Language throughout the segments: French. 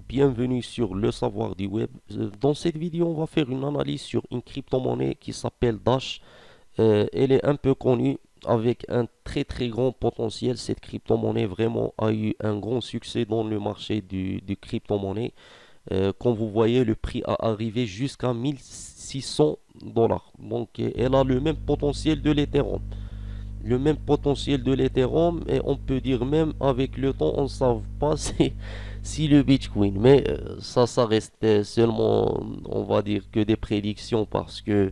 bienvenue sur le savoir du web. Dans cette vidéo, on va faire une analyse sur une crypto-monnaie qui s'appelle Dash. Elle est un peu connue avec un très grand potentiel. Cette crypto-monnaie vraiment a eu un grand succès dans le marché du crypto-monnaie. Comme vous voyez, le prix a arrivé jusqu'à 1600 dollars. Donc, elle a le même potentiel de l'Ethereum. Le même potentiel de l'Ethereum et on peut dire même avec le temps on ne sait pas si le Bitcoin, mais ça reste seulement on va dire que des prédictions parce que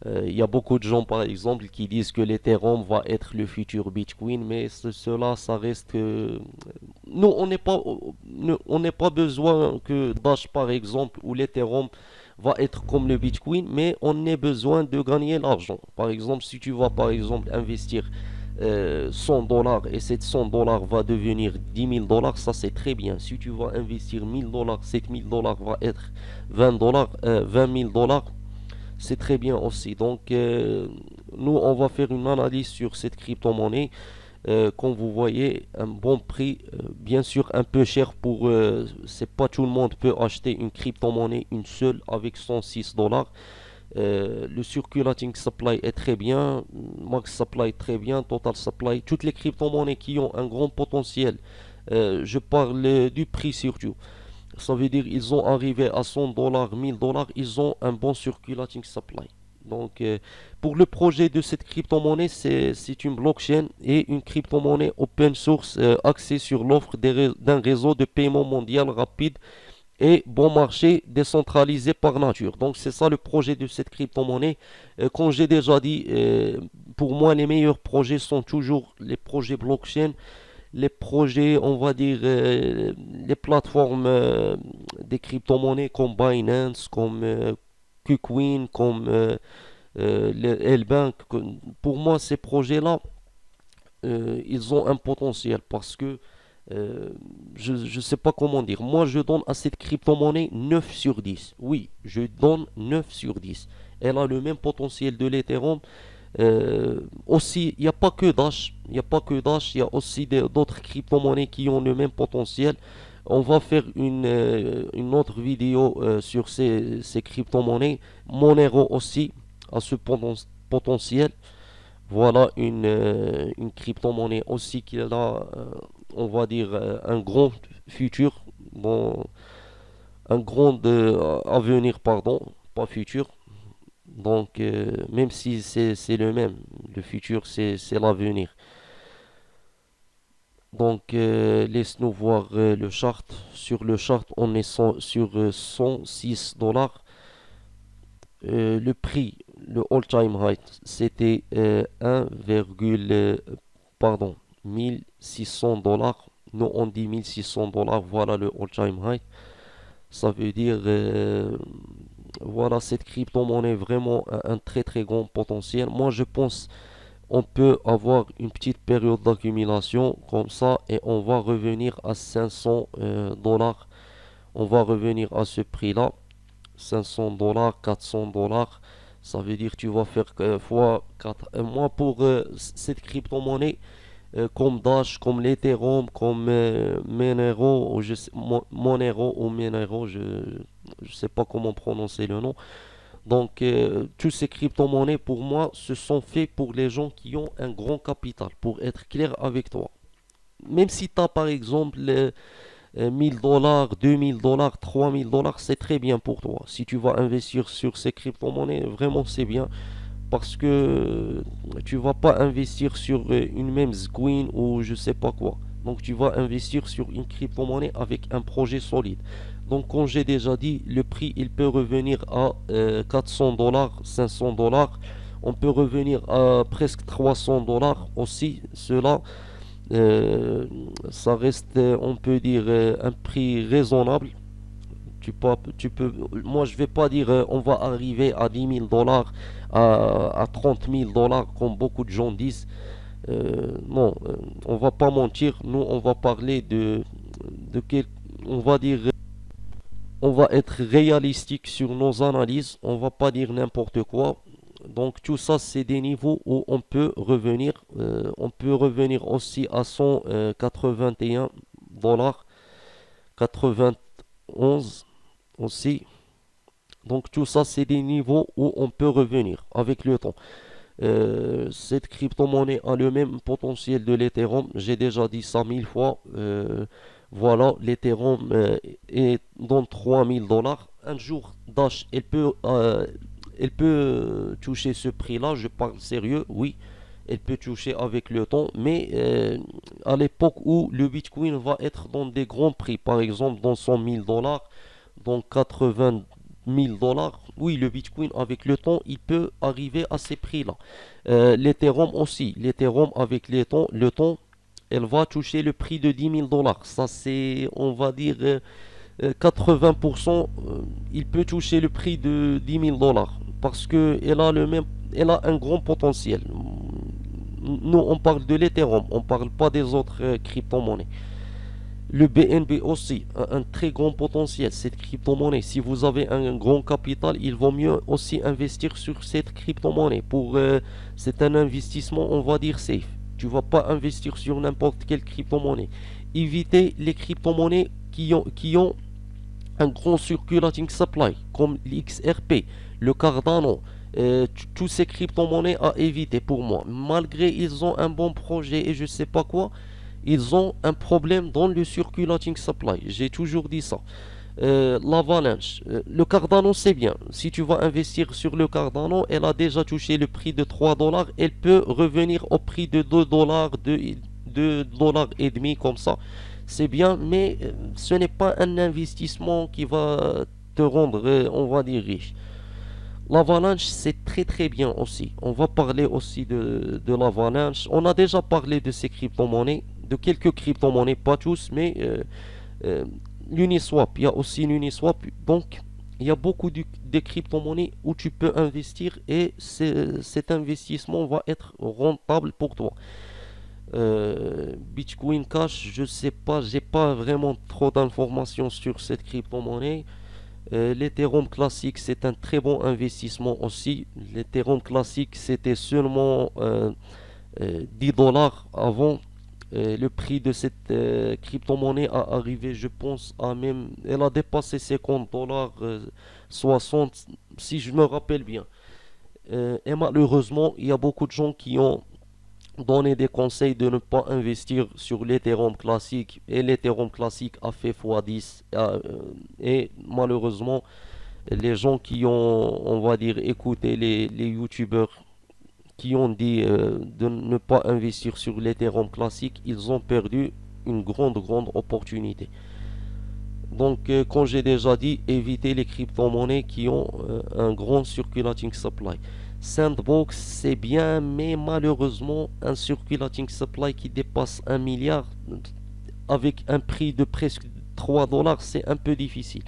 il y a beaucoup de gens par exemple qui disent que l'Ethereum va être le futur Bitcoin, mais cela ça reste nous on n'est pas besoin que Dash par exemple ou l'Ethereum va être comme le Bitcoin, mais on a besoin de gagner l'argent. Par exemple, si tu vas par exemple investir 100 dollars et ces 100 dollars va devenir 10 000 dollars, ça c'est très bien. Si tu vas investir 1000 dollars, 7000 dollars va être 20 dollars, 20 000 dollars, c'est très bien aussi. Donc, nous, on va faire une analyse sur cette crypto-monnaie. Comme vous voyez, un bon prix, bien sûr un peu cher pour... c'est pas tout le monde peut acheter une crypto-monnaie, une seule, avec 106 dollars. Le circulating supply est très bien, max supply très bien, total supply. Toutes les crypto-monnaies qui ont un grand potentiel, je parle du prix surtout. Ça veut dire ils ont arrivé à 100 dollars, 1000 dollars, ils ont un bon circulating supply. Donc, pour le projet de cette crypto-monnaie, c'est une blockchain et une crypto-monnaie open source axée sur l'offre d'un réseau de paiement mondial rapide et bon marché décentralisé par nature. Donc, c'est ça le projet de cette crypto-monnaie. Comme j'ai déjà dit, pour moi, les meilleurs projets sont toujours les projets blockchain, les projets, on va dire, les plateformes des crypto-monnaies comme Binance, comme KuCoin, comme L-Bank. Pour moi, ces projets-là, ils ont un potentiel parce que je ne sais pas comment dire. Moi, je donne à cette crypto-monnaie 9 sur 10. Oui, je donne 9 sur 10. Elle a le même potentiel de l'Ethereum. Aussi, il n'y a pas que Dash. Il n'y a pas que Dash. Il y a aussi d'autres crypto-monnaies qui ont le même potentiel. On va faire une autre vidéo sur ces crypto-monnaies. Monero aussi a ce potentiel. Voilà une crypto-monnaie aussi qui a, on va dire, un grand futur, bon, un grand avenir, pardon, pas futur. Donc, même si c'est le même, le futur, c'est l'avenir. Donc, laisse-nous voir le chart. Sur le chart, on est sur 106 dollars. Le prix, le all-time high, c'était 1, pardon, 1600 dollars. Nous, on dit 1600 dollars. Voilà le all-time high. Ça veut dire, voilà, cette crypto-monnaie vraiment a un très grand potentiel. Moi, je pense on peut avoir une petite période d'accumulation comme ça et on va revenir à 500 dollars. On va revenir à ce prix-là. 500 dollars, 400 dollars. Ça veut dire que tu vas faire fois 4. Moi, pour cette crypto-monnaie, comme Dash, comme l'Ethereum, comme Monero, ou Monero ou Monero, je ne sais pas comment prononcer le nom. Donc, tous ces crypto-monnaies, pour moi, se sont faits pour les gens qui ont un grand capital, pour être clair avec toi. Même si tu as, par exemple, 1000 dollars, 2000 dollars, 3000 dollars, c'est très bien pour toi. Si tu vas investir sur ces crypto-monnaies, vraiment, c'est bien parce que tu vas pas investir sur une même coin ou je sais pas quoi. Donc tu vas investir sur une crypto-monnaie avec un projet solide. Donc comme j'ai déjà dit, le prix il peut revenir à 400 dollars, 500 dollars. On peut revenir à presque 300 dollars aussi. Cela, euh, ça reste, on peut dire, un prix raisonnable. Moi, je vais pas dire on va arriver à 10 000 dollars, à 30 000 dollars, comme beaucoup de gens disent. Non, on va pas mentir. Nous, on va parler de quel, on va dire, on va être réalistique sur nos analyses. On va pas dire n'importe quoi. Donc, tout ça, c'est des niveaux où on peut revenir. On peut revenir aussi à 181 dollars. 80 11 aussi. Donc tout ça, c'est des niveaux où on peut revenir avec le temps. Cette crypto-monnaie a le même potentiel de l'Ethereum. J'ai déjà dit ça 1000 fois. Voilà, l'Ethereum est dans 3000 $. Un jour, Dash, elle peut toucher ce prix-là. Je parle sérieux, oui. Elle peut toucher avec le temps, mais à l'époque où le Bitcoin va être dans des grands prix, par exemple dans 100 000 $, dans 80 000 $, oui, le Bitcoin avec le temps, il peut arriver à ces prix-là. L'Ethereum aussi, l'Ethereum avec le temps, elle va toucher le prix de 10 000 $. Ça, c'est, on va dire, 80%, il peut toucher le prix de 10 000 $, parce que elle a un grand potentiel. Nous, on parle de l'Ethereum, on ne parle pas des autres crypto-monnaies. Le BNB aussi a un très grand potentiel, cette crypto-monnaie. Si vous avez un grand capital, il vaut mieux aussi investir sur cette crypto-monnaie. C'est un investissement, on va dire, safe. Tu ne vas pas investir sur n'importe quelle crypto-monnaie. Évitez les crypto-monnaies qui ont un grand circulating supply, comme l'XRP, le Cardano. Tous ces crypto-monnaies à éviter pour moi. Malgré ils ont un bon projet et je sais pas quoi, ils ont un problème dans le circulating supply. J'ai toujours dit ça. L'Avalanche, le Cardano c'est bien. Si tu vas investir sur le Cardano, elle a déjà touché le prix de 3 $. Elle peut revenir au prix de 2 $, 2 dollars et demi comme ça. C'est bien, mais ce n'est pas un investissement qui va te rendre, on va dire, riche. L'Avalanche, c'est très très bien aussi. On va parler aussi de l'Avalanche. On a déjà parlé de ces crypto-monnaies, de quelques crypto-monnaies, pas tous, mais euh, l'Uniswap. Il y a aussi l'Uniswap. Donc, il y a beaucoup de crypto-monnaies où tu peux investir et cet investissement va être rentable pour toi. Bitcoin Cash, je sais pas, j'ai pas vraiment trop d'informations sur cette crypto-monnaie. L'Ethereum classique, c'est un très bon investissement aussi. L'Ethereum classique, c'était seulement 10 $ avant. Le prix de cette crypto-monnaie a arrivé, je pense, à même. Elle a dépassé 50 $, 60, si je me rappelle bien. Et malheureusement, il y a beaucoup de gens qui ont donné des conseils de ne pas investir sur l'Ethereum classique. Et l'Ethereum classique a fait x10. Et malheureusement, les gens qui ont, on va dire, écouté les YouTubeurs qui ont dit de ne pas investir sur l'Ethereum classique, ils ont perdu une grande opportunité. Donc, comme j'ai déjà dit, évitez les crypto-monnaies qui ont un grand circulating supply. Sandbox, c'est bien, mais malheureusement, un circulating supply qui dépasse 1 milliard avec un prix de presque 3 $, c'est un peu difficile.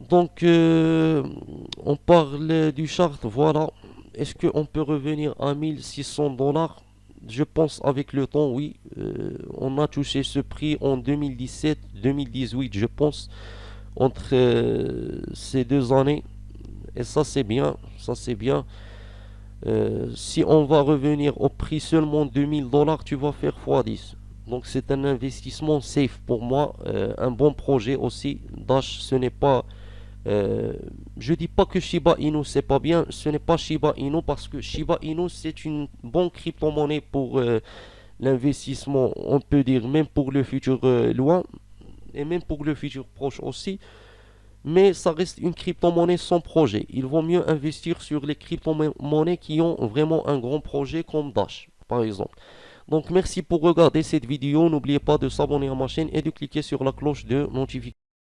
Donc, on parle du chart, voilà. Est-ce qu'on peut revenir à 1600 $? Je pense avec le temps, oui. On a touché ce prix en 2017, 2018, je pense, entre ces 2 années. Et ça, c'est bien. Ça, c'est bien. Si on va revenir au prix seulement 2000 $, tu vas faire x10. Donc, c'est un investissement safe pour moi. Un bon projet aussi. Dash, ce n'est pas. Je dis pas que Shiba Inu c'est pas bien, ce n'est pas Shiba Inu parce que Shiba Inu c'est une bonne crypto-monnaie pour l'investissement, on peut dire même pour le futur loin et même pour le futur proche aussi, mais ça reste une crypto-monnaie sans projet. Il vaut mieux investir sur les crypto-monnaies qui ont vraiment un grand projet comme Dash par exemple. Donc merci pour regarder cette vidéo, n'oubliez pas de s'abonner à ma chaîne et de cliquer sur la cloche de notification.